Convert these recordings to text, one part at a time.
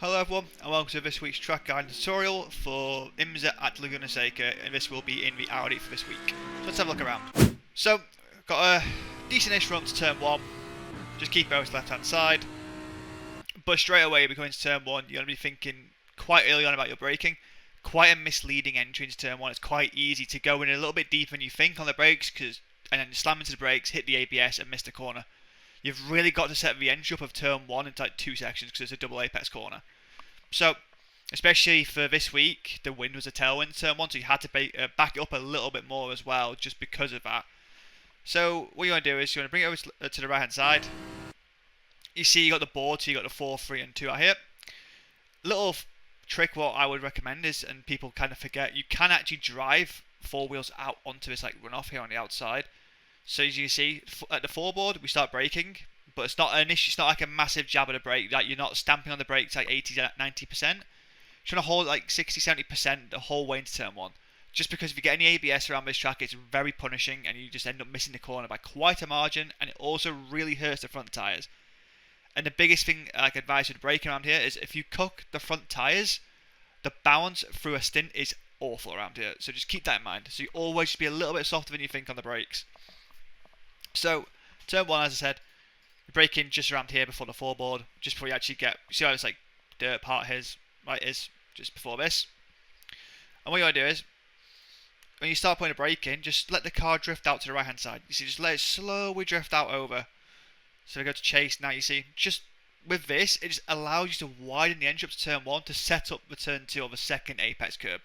Hello everyone and welcome to this week's track guide tutorial for IMSA at Laguna Seca, and this will be in the Audi for this week. So let's have a look around. So, got a decent-ish run to turn 1, just keep it to the left hand side, but straight away we're going to turn 1, you're going to be thinking quite early on about your braking. Quite a misleading entry into turn 1, it's quite easy to go in a little bit deeper than you think on the brakes, and then slam into the brakes, hit the ABS and miss the corner. You've really got to set the entry up of turn 1 into like 2 sections because it's a double apex corner. So, especially for this week, the wind was a tailwind turn 1, so you had to back it up a little bit more as well, just because of that. So, what you want to do is you want to bring it over to the right hand side. You see you got the board, so you got the 4, 3 and 2 out here. Little trick what I would recommend is, and people kind of forget, you can actually drive 4 wheels out onto this like runoff here on the outside. So as you can see, at the 4 board, we start braking, but it's not an issue, it's not like a massive jab at the brake, like you're not stamping on the brakes like 80-90%. You're trying to hold like 60-70% the whole way into turn 1. Just because if you get any ABS around this track, it's very punishing and you just end up missing the corner by quite a margin, and it also really hurts the front tyres. And the biggest thing like advice with braking around here is if you cook the front tyres, the bounce through a stint is awful around here. So just keep that in mind. So you always be a little bit softer than you think on the brakes. So, turn 1, as I said, you brake in just around here before the 4 board, just before you actually get, you see how it's like dirt part here, right, is just before this. And what you want to do is, when you start putting a brake in, just let the car drift out to the right hand side. You see, just let it slowly drift out over. So we go to chase, now you see, just with this, it just allows you to widen the entry up to turn 1 to set up the turn 2 of the second apex curb.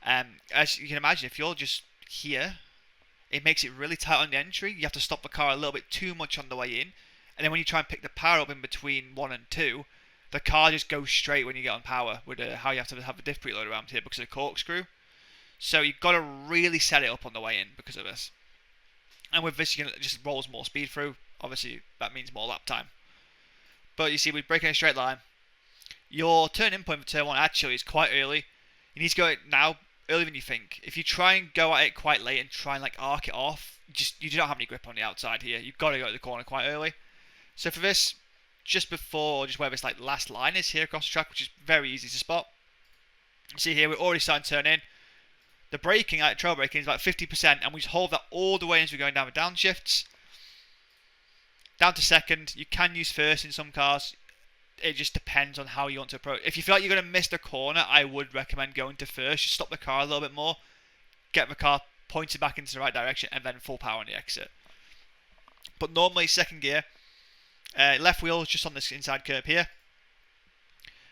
As you can imagine, if you're just here, it makes it really tight on the entry. You have to stop the car a little bit too much on the way in. And then when you try and pick the power up in between 1 and 2, the car just goes straight when you get on power with how you have to have a diff preload around here because of the corkscrew. So you've got to really set it up on the way in because of this. And with this, you can just rolls more speed through. Obviously, that means more lap time. But you see, we break in a straight line. Your turn in point for turn 1 actually is quite early. You need to go now. Earlier than you think. If you try and go at it quite late and try and like arc it off, you do not have any grip on the outside here. You've got to go to the corner quite early. So for this, just before, just where this like last line is here across the track, which is very easy to spot. You see here, we're already starting to turn in. The braking, like trail braking, is about 50%, and we just hold that all the way as we're going down the downshifts. Down to second, you can use first in some cars. It just depends on how you want to approach. If you feel like you're going to miss the corner, I would recommend going to first. Just stop the car a little bit more, get the car pointed back into the right direction, and then full power on the exit. But normally, second gear, left wheel is just on this inside curb here,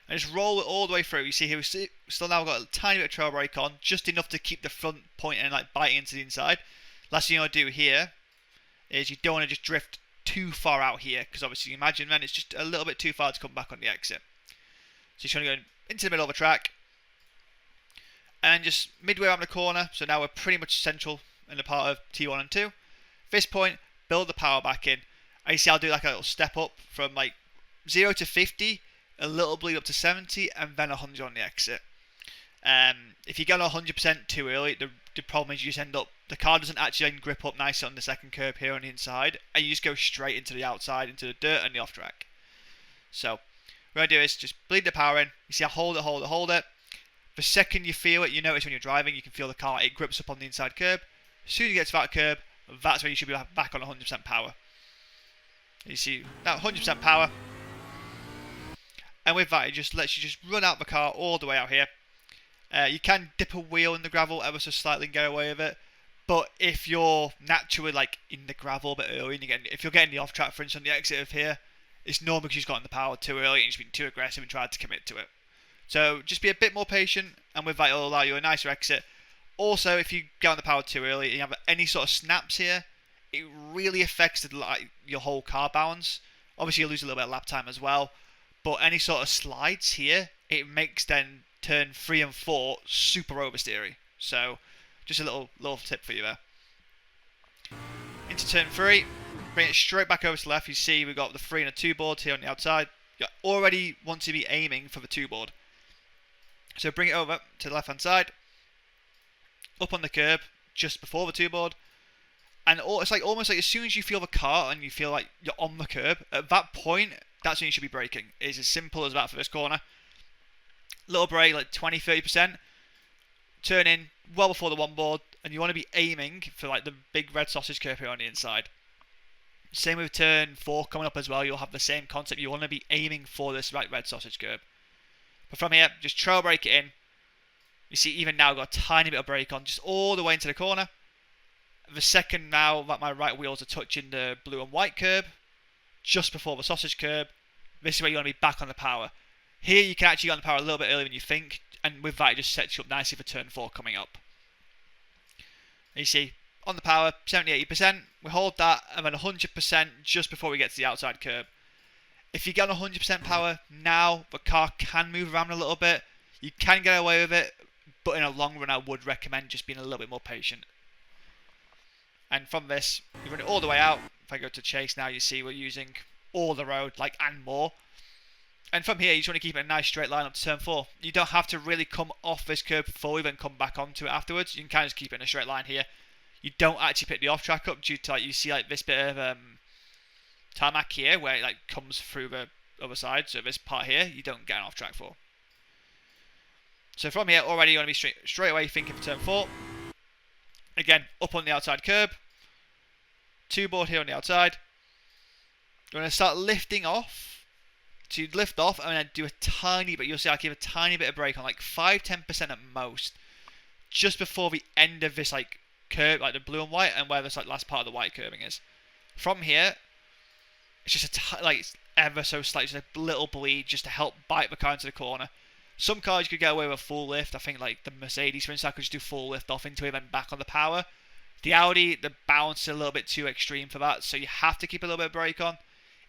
and just roll it all the way through. You see here, we still now got a tiny bit of trail brake on, just enough to keep the front pointing and like biting into the inside. Last thing you want to do here is you don't want to just drift too far out here, because obviously you imagine then it's just a little bit too far to come back on the exit. So you're trying to go into the middle of the track and just midway around the corner. So now we're pretty much central in the part of T1 and 2. At this point, build the power back in. And you see I'll do like a little step up from like 0 to 50, a little bleed up to 70, and then 100 on the exit. If you get 100% too early, the problem is you just end up, the car doesn't actually then grip up nicely on the second curb here on the inside, and you just go straight into the outside, into the dirt and the off track. So, what I do is just bleed the power in. You see I hold it. The second you feel it, you notice when you're driving, you can feel the car, it grips up on the inside curb. As soon as you get to that curb, that's when you should be back on 100% power. You see, now 100% power. And with that, it just lets you just run out the car all the way out here. You can dip a wheel in the gravel ever so slightly and get away with it. But if you're naturally like in the gravel a bit early, and if you're getting the off track, for instance, on the exit of here, it's normally because you've gotten the power too early and you've been too aggressive and tried to commit to it. So just be a bit more patient, and with that it'll allow you a nicer exit. Also, if you get on the power too early and you have any sort of snaps here, it really affects your whole car balance. Obviously you lose a little bit of lap time as well, but any sort of slides here, it makes then turn 3 and 4 super oversteery. So just a little tip for you there. Into turn 3, bring it straight back over to the left. You see we've got the 3 and a 2 board here on the outside. You already want to be aiming for the 2 board. So bring it over to the left hand side, up on the curb just before the 2 board, and it's like almost like as soon as you feel the car and you feel like you're on the curb, at that point that's when you should be braking. It's as simple as that for this corner. Little brake, like 20-30%. Turn in well before the one board, and you want to be aiming for like the big red sausage curve here on the inside. Same with turn 4 coming up as well. You'll have the same concept. You want to be aiming for this right red sausage curve. But from here, just trail brake it in. You see, even now, I've got a tiny bit of brake on, just all the way into the corner. The second now that my right wheels are touching the blue and white curb, just before the sausage curb, this is where you want to be back on the power. Here, you can actually get on the power a little bit earlier than you think, and with that, it just sets you up nicely for turn 4 coming up. And you see, on the power, 70-80%, we hold that, and then 100% just before we get to the outside curb. If you get on 100% power, now the car can move around a little bit. You can get away with it, but in a long run, I would recommend just being a little bit more patient. And from this, you run it all the way out. If I go to chase now, you see we're using all the road, like, and more. And from here, you just want to keep it a nice straight line up to turn 4. You don't have to really come off this curb fully, then come back onto it afterwards. You can kind of just keep it in a straight line here. You don't actually pick the off track up due to, like, you see, like, this bit of tarmac here where it, like, comes through the other side. So this part here, you don't get an off track for. So from here, already you want to be straight away thinking for turn 4. Again, up on the outside curb. 2 board here on the outside. You're going to start lifting off. So you'd lift off and then do a tiny bit. You'll see I give a tiny bit of brake on, like 5-10% at most, just before the end of this like curve, like the blue and white, and where this like last part of the white curving is. From here, it's just like ever so slight, just a little bleed, just to help bite the car into the corner. Some cars you could get away with a full lift. I think like the Mercedes, for instance, I could just do full lift off into it and back on the power. The Audi, the bounce is a little bit too extreme for that, so you have to keep a little bit of brake on.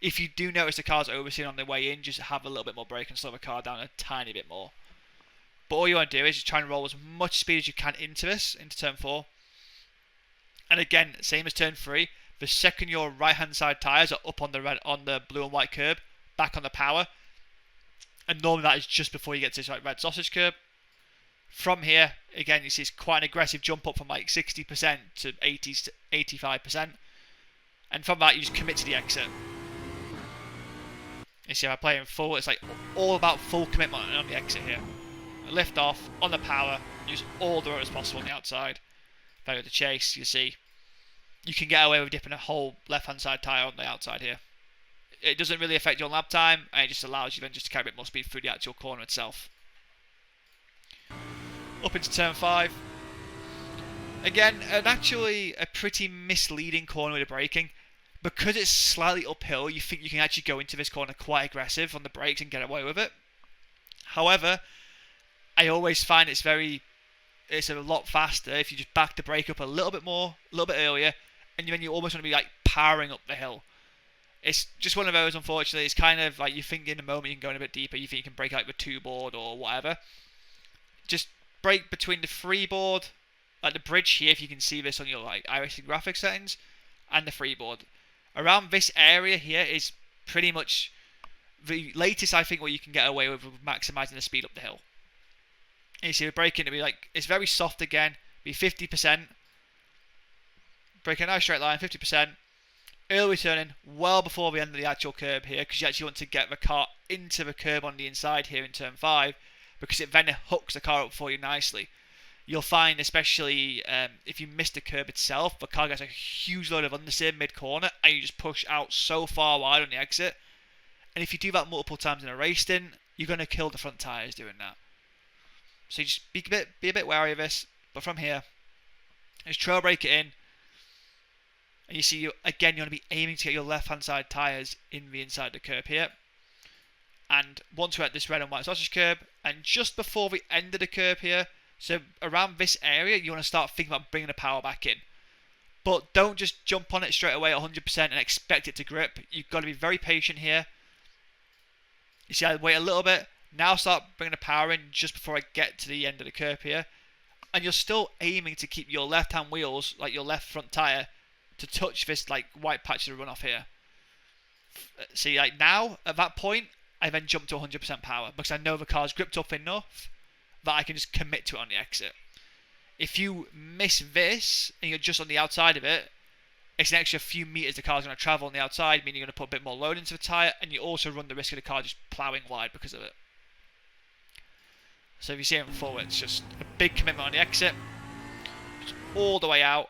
If you do notice the car's overseeing on the way in, just have a little bit more brake and slow the car down a tiny bit more. But all you want to do is just try and roll as much speed as you can into this, into turn 4. And again, same as turn 3, the second your right hand side tyres are up on the blue and white curb, back on the power. And normally that is just before you get to this like red sausage curb. From here, again, you see it's quite an aggressive jump up from like 60% to 80 to 85%. And from that, you just commit to the exit. You see, if I play in full, it's like all about full commitment on the exit here. Lift off, on the power, use all the road as possible on the outside. If I go to chase, you see, you can get away with dipping a whole left-hand side tyre on the outside here. It doesn't really affect your lap time, and it just allows you then just to carry a bit more speed through the actual corner itself. Up into turn 5. Again, actually a pretty misleading corner with the braking. Because it's slightly uphill, you think you can actually go into this corner quite aggressive on the brakes and get away with it. However, I always find it's a lot faster if you just back the brake up a little bit more, a little bit earlier, and then you almost want to be like powering up the hill. It's just one of those, unfortunately. It's kind of like you think in the moment you can go in a bit deeper, you think you can brake like the 2 board or whatever. Just brake between the 3 board, like the bridge here, if you can see this on your like iRacing graphics settings, and the 3 board. Around this area here is pretty much the latest, I think, what you can get away with maximising the speed up the hill. And you see the braking to be like, it's very soft again, be 50%. Braking a nice straight line, 50%. Early turning, well before the end of the actual curb here, because you actually want to get the car into the curb on the inside here in turn 5, because it then hooks the car up for you nicely. You'll find, especially if you miss the curb itself, the car gets a huge load of understeer mid-corner, and you just push out so far wide on the exit. And if you do that multiple times in a race stint, you're going to kill the front tyres doing that. So you just be a bit wary of this. But from here, just trail brake it in. And you see, again, you want to be aiming to get your left-hand side tyres in the inside of the curb here. And once we're at this red and white sausage curb, and just before the end of the curb here, so around this area, you want to start thinking about bringing the power back in. But don't just jump on it straight away at 100% and expect it to grip. You've got to be very patient here. You see, I wait a little bit. Now start bringing the power in just before I get to the end of the curb here. And you're still aiming to keep your left-hand wheels, like your left front tyre, to touch this like white patch of the runoff here. See, like now, at that point, I then jump to 100% power because I know the car's gripped up enough that I can just commit to it on the exit. If you miss this and you're just on the outside of it, it's an extra few meters the car's going to travel on the outside, meaning you're going to put a bit more load into the tyre, and you also run the risk of the car just ploughing wide because of it. So if you see it forward, it's just a big commitment on the exit, just all the way out.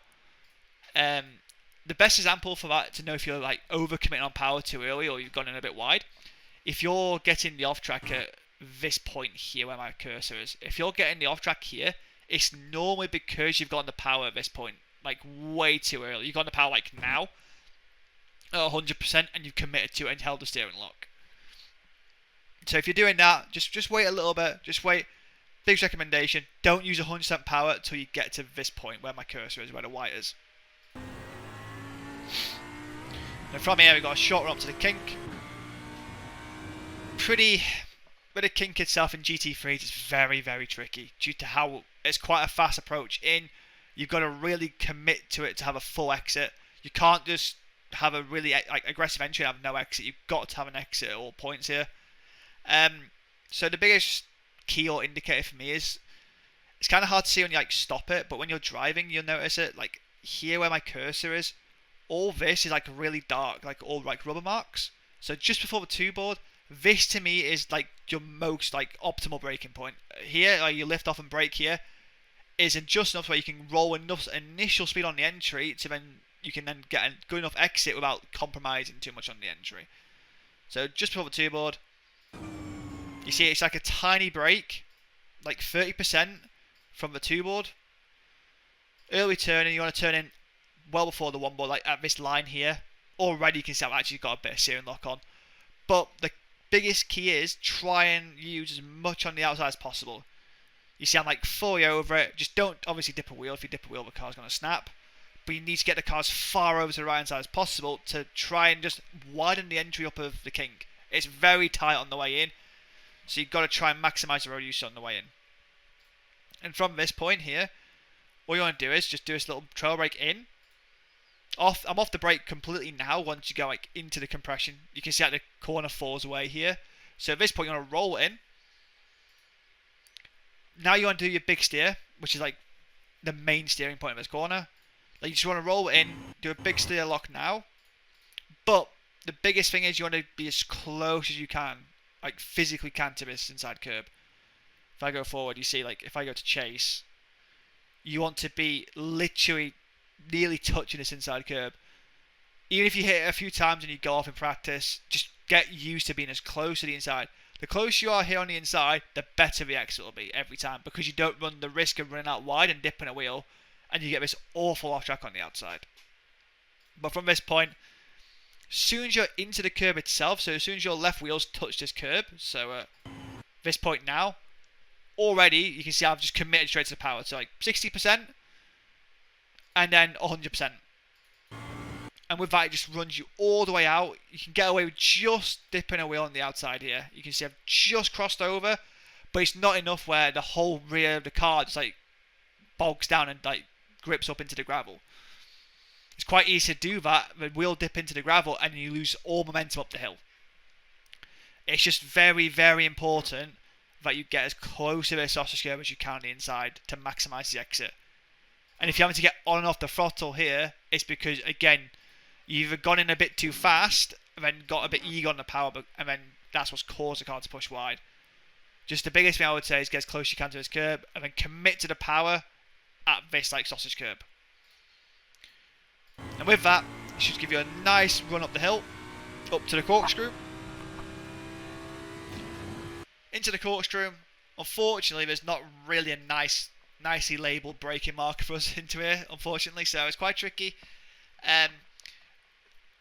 The best example for that to know if you're like overcommitting on power too early or you've gone in a bit wide, if you're getting the off track at this point here where my cursor is, if you're getting the off track here, it's normally because you've gotten the power at this point, like way too early. You've gotten the power like now at 100% and you've committed to it and held the steering lock. So if you're doing that, just wait a little bit, just wait. Biggest recommendation, don't use 100% power until you get to this point where my cursor is, where the white is. And from here we've got a short run up to the kink. But the kink itself in GT3 is very, very tricky due to how it's quite a fast approach in. You've got to really commit to it to have a full exit. You can't just have a really aggressive entry and have no exit. You've got to have an exit at all points here. So the biggest key or indicator for me is it's kind of hard to see when you like stop it, but when you're driving you'll notice it. Like here where my cursor is, all this is like really dark, like all like rubber marks. So just before the two board, this to me is like your most like optimal braking point. Here, like you lift off and brake here, isn't just enough where you can roll enough initial speed on the entry to then you can then get a good enough exit without compromising too much on the entry. So just before the two board, you see it's like a tiny brake, like 30% from the two board. Early turning, you want to turn in well before the one board, like at this line here. Already you can see I've actually got a bit of steering lock on. But the biggest key is try and use as much on the outside as possible. You see I'm like fully over it. Just don't obviously dip a wheel. If you dip a wheel the car's going to snap. But you need to get the car as far over to the right hand side as possible to try and just widen the entry up of the kink. It's very tight on the way in. So you've got to try and maximise the road use on the way in. And from this point here, all you want to do is just do this little trail brake in. I'm off the brake completely now once you go like into the compression. You can see how the corner falls away here. So at this point you want to roll it in. Now you want to do your big steer, which is like the main steering point of this corner. Like you just want to roll it in, do a big steer lock now. But the biggest thing is you want to be as close as you can, like physically can, to this inside curb. If I go forward, you see like if I go to chase, you want to be literally nearly touching this inside curb. Even if you hit it a few times and you go off in practice, just get used to being as close to the inside. The closer you are here on the inside, the better the exit will be every time, because you don't run the risk of running out wide and dipping a wheel, and you get this awful off track on the outside. But from this point, as soon as you're into the curb itself, so as soon as your left wheels touch this curb, so this point now, already you can see I've just committed straight to the power. So like 60%, and then 100%. And with that, it just runs you all the way out. You can get away with just dipping a wheel on the outside here. You can see I've just crossed over, but it's not enough where the whole rear of the car just like bogs down and like grips up into the gravel. It's quite easy to do that, the wheel dip into the gravel, and you lose all momentum up the hill. It's just very, very important that you get as close to this sausage curb as you can on the inside to maximise the exit. And if you're having to get on and off the throttle here, it's because, again, you've either gone in a bit too fast and then got a bit eager on the power, and then that's what's caused the car to push wide. Just the biggest thing I would say is get as close as you can to this curb and then commit to the power at this like sausage curb. And with that, it should give you a nice run up the hill, up to the corkscrew. Into the corkscrew. Unfortunately, there's not really a nicely labelled braking marker for us into here, unfortunately, so it's quite tricky.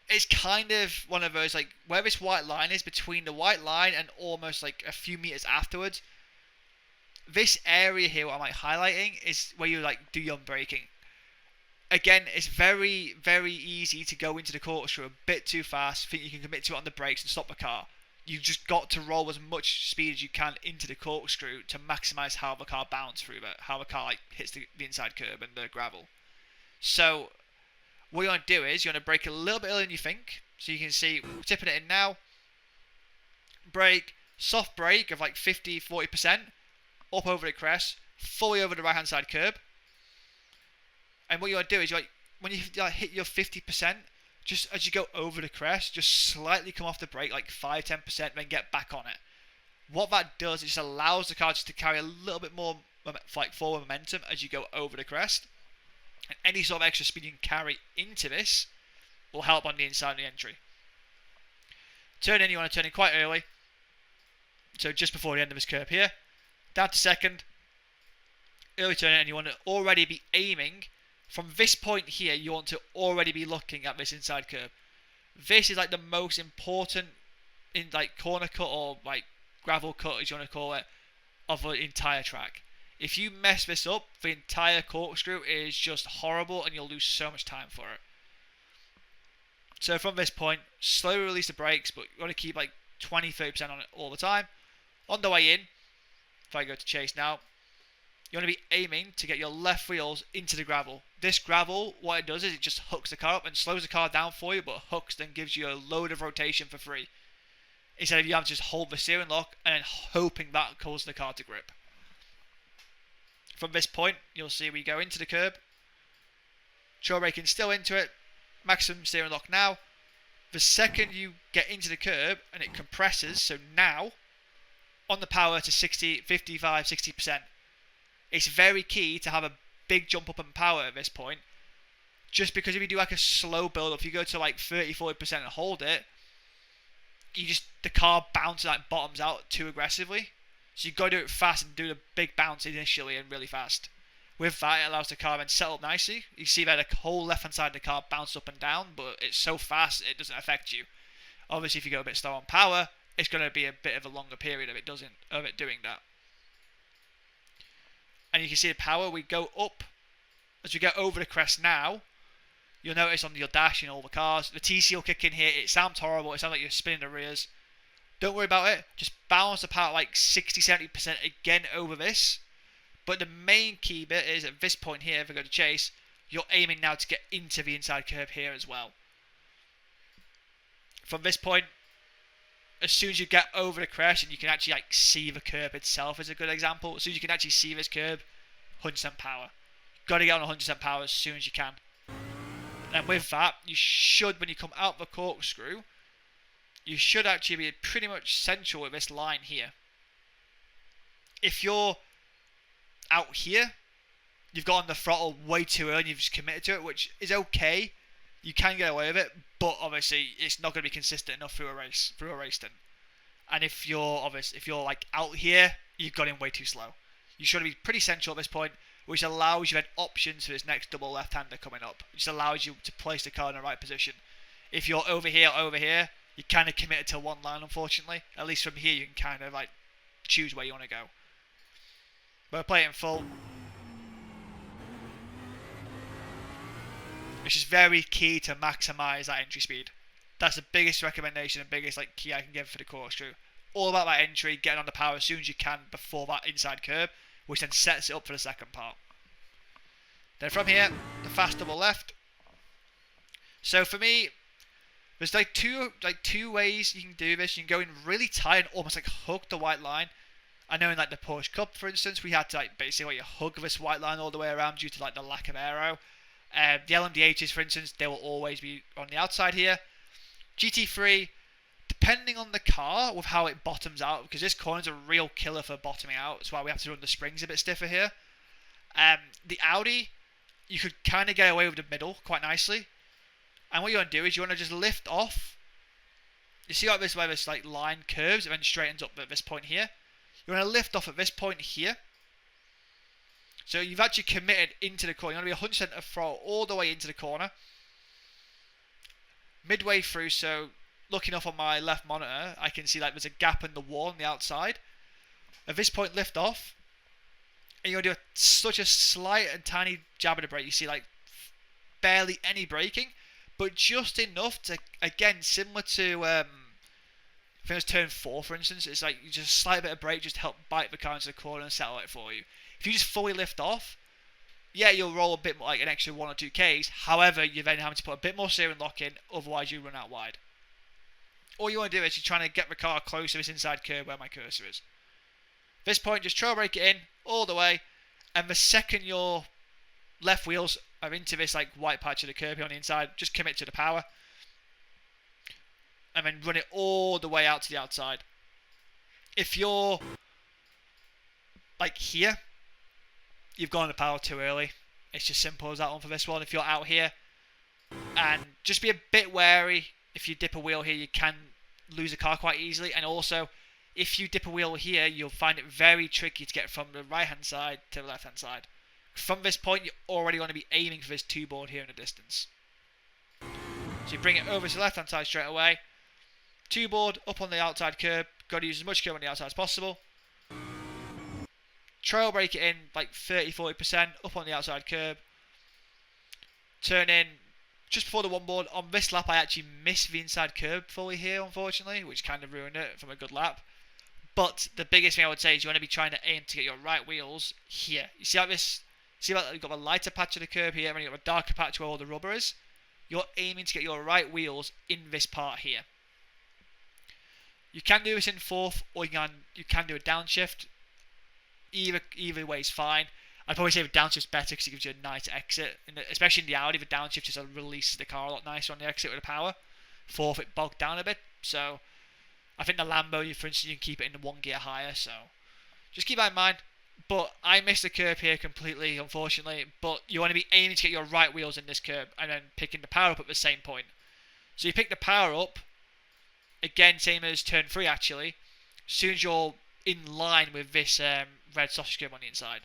It's kind of one of those, like, where this white line is, between the white line and almost like a few meters afterwards, this area here, what I'm like highlighting, is where you like do your braking. Again, it's very, very easy to go into the corkscrew a bit too fast, think you can commit to it on the brakes and stop the car. You've just got to roll as much speed as you can into the corkscrew to maximise how the car bounces through it, how the car like hits the inside curb and the gravel. So what you want to do is you want to brake a little bit earlier than you think. So you can see, we're tipping it in now. Brake, soft brake of like 50-40%, up over the crest, fully over the right hand side curb. And what you want to do is you like when you like, hit your 50%, just as you go over the crest, just slightly come off the brake, like 5-10%, then get back on it. What that does, it just allows the car just to carry a little bit more like forward momentum as you go over the crest. And any sort of extra speed you can carry into this will help on the inside of the entry. Turn in, you want to turn in quite early. So just before the end of this curve here. Down to second. Early turn in, and you want to already be aiming. From this point here, you want to already be looking at this inside curve. This is like the most important in like corner cut or like gravel cut, as you want to call it, of the entire track. If you mess this up, the entire corkscrew is just horrible and you'll lose so much time for it. So from this point, slowly release the brakes, but you want to keep like 20-30% on it all the time. On the way in, if I go to chase now, you want to be aiming to get your left wheels into the gravel. This gravel, what it does is it just hooks the car up and slows the car down for you, but hooks then gives you a load of rotation for free. Instead of you having to just hold the steering lock and then hoping that causes the car to grip. From this point, you'll see we go into the curb. Trail braking still into it. Maximum steering lock now. The second you get into the curb and it compresses, so now, on the power to 60, 55, 60%. It's very key to have a big jump up in power at this point. Just because if you do like a slow build up, if you go to like 30-40% and hold it, the car bounces, like bottoms out too aggressively. So you've got to do it fast and do the big bounce initially and really fast. With that, it allows the car to settle up nicely. You see that the whole left hand side of the car bounces up and down, but it's so fast it doesn't affect you. Obviously, if you go a bit slow on power, it's going to be a bit of a longer period of it doing that. And you can see the power, we go up. As we get over the crest now, you'll notice on your dash in all the cars, the TC will kick in here. It sounds horrible. It sounds like you're spinning the rears. Don't worry about it. Just balance the power like 60-70% again over this. But the main key bit is at this point here, if we go to chase, you're aiming now to get into the inside curve here as well. From this point, as soon as you get over the crest and you can actually like see the curb itself is a good example. As soon as you can actually see this curb, 100% power. Got to get on 100% power as soon as you can. And with that, you should, when you come out the corkscrew, you should actually be pretty much central with this line here. If you're out here, you've got on the throttle way too early and you've just committed to it, which is okay. You can get away with it, but obviously it's not going to be consistent enough through a race then. And if you're like out here, you've got in way too slow. You should be pretty central at this point, which allows you then options for this next double left-hander coming up. Which allows you to place the car in the right position. If you're over here, you're kind of committed to one line, unfortunately. At least from here, you can kind of like choose where you want to go. But play it in full. Which is very key to maximise that entry speed. That's the biggest recommendation and biggest like key I can give for the corkscrew. All about that entry, getting on the power as soon as you can before that inside curb, which then sets it up for the second part. Then from here, the fast double left. So for me, there's like two ways you can do this. You can go in really tight and almost like hug the white line. I know in like the Porsche Cup, for instance, we had to like basically hug this white line all the way around due to like the lack of aero. The LMDHs, for instance, they will always be on the outside here. GT3, depending on the car with how it bottoms out, because this corner is a real killer for bottoming out. That's why we have to run the springs a bit stiffer here. The Audi, you could kind of get away with the middle quite nicely. And what you want to do is you want to just lift off. You see like this way this like line curves and then straightens up at this point here. You want to lift off at this point here. So you've actually committed into the corner. You want to be 100% of throttle all the way into the corner. Midway through, so looking off on my left monitor, I can see like there's a gap in the wall on the outside. At this point, lift off. And you're going to do such a slight and tiny jab of the brake. You see like barely any braking, but just enough to, again, similar to, I think it was turn 4, for instance. It's like you just slight bit of brake just to help bite the car into the corner and settle it for you. If you just fully lift off, yeah, you'll roll a bit more, like an extra 1 or 2 Ks. However, you're then having to put a bit more steering lock in, otherwise you run out wide. All you want to do is you're trying to get the car close to this inside curve where my cursor is. At this point, just trail brake it in all the way, and the second your left wheels into this like white patch of the curb here on the inside, just commit to the power. And then run it all the way out to the outside. If you're like here, you've gone to power too early. It's just simple as that one for this one. If you're out here, and just be a bit wary. If you dip a wheel here, you can lose a car quite easily. And also, if you dip a wheel here, you'll find it very tricky to get from the right-hand side to the left-hand side. From this point, you're already going to be aiming for this two-board here in the distance. So you bring it over to the left-hand side straight away. Two-board up on the outside curb. Got to use as much curb on the outside as possible. Trail brake it in like 30-40% up on the outside curb. Turn in just before the one board. On this lap, I actually missed the inside curb fully here, unfortunately, which kind of ruined it from a good lap. But the biggest thing I would say is you want to be trying to aim to get your right wheels here. You see how this? See how you've got a lighter patch of the curb here, and you've got a darker patch where all the rubber is. You're aiming to get your right wheels in this part here. You can do this in fourth, or you can do a downshift. Either way is fine. I'd probably say the downshift's better because it gives you a nice exit. Especially in the Audi, the downshift just releases the car a lot nicer on the exit with the power. Fourth, it bogged down a bit. So I think the Lambo, for instance, you can keep it in the one gear higher. So just keep that in mind. But I missed the curb here completely, unfortunately. But you want to be aiming to get your right wheels in this curb and then picking the power up at the same point. So you pick the power up. Again, same as turn 3 actually. As soon as you're in line with this red sausage curb on the inside.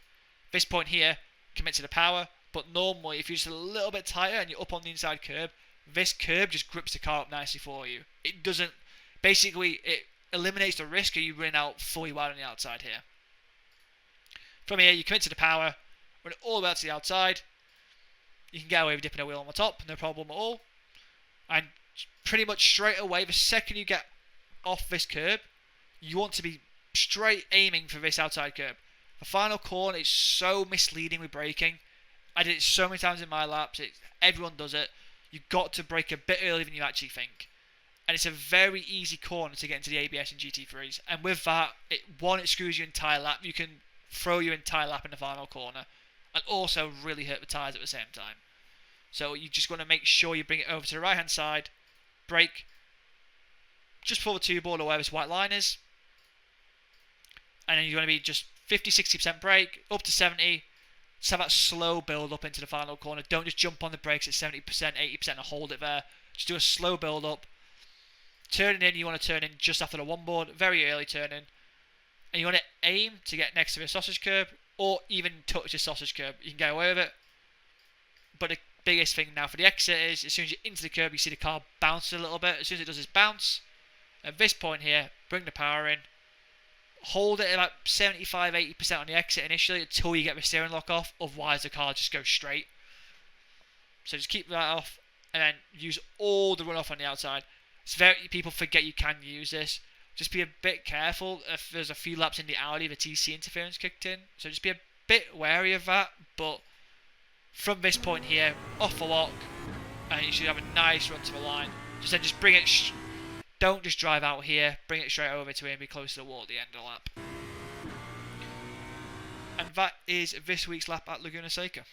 This point here, commit to the power. But normally, if you're just a little bit tighter and you're up on the inside curb, this curb just grips the car up nicely for you. It doesn't... Basically, it eliminates the risk of you running out fully wide on the outside here. From here, you commit to the power, run it all the way out to the outside. You can get away with dipping a wheel on the top, no problem at all. And pretty much straight away, the second you get off this curb, you want to be straight aiming for this outside curb. The final corner is so misleading with braking. I did it so many times in my laps. Everyone does it. You've got to brake a bit earlier than you actually think. And it's a very easy corner to get into the ABS and GT3s. And with that, it screws your entire lap. You can throw your entire lap in the final corner. And also really hurt the tyres at the same time. So you just want to make sure you bring it over to the right hand side. Brake just before the two board or where this white line is. And then you're going to be just 50-60% brake, up to 70. Just have that slow build up into the final corner. Don't just jump on the brakes at 70%, 80% and hold it there. Just do a slow build up. Turning in, you want to turn in just after the one board, very early turn in. And you want to aim to get next to the sausage curb, or even touch the sausage curb. You can get away with it. But the biggest thing now for the exit is, as soon as you're into the curb, you see the car bounce a little bit. As soon as it does this bounce, at this point here, bring the power in. Hold it at about 75-80% on the exit initially until you get the steering lock off. Otherwise, the car just goes straight. So just keep that off, and then use all the runoff on the outside. People forget you can use this. Just be a bit careful. If there's a few laps in the Audi, the TC interference kicked in. So just be a bit wary of that. But from this point here, off the lock, and you should have a nice run to the line. Just bring it. Don't just drive out here. Bring it straight over to it and be close to the wall at the end of the lap. And that is this week's lap at Laguna Seca.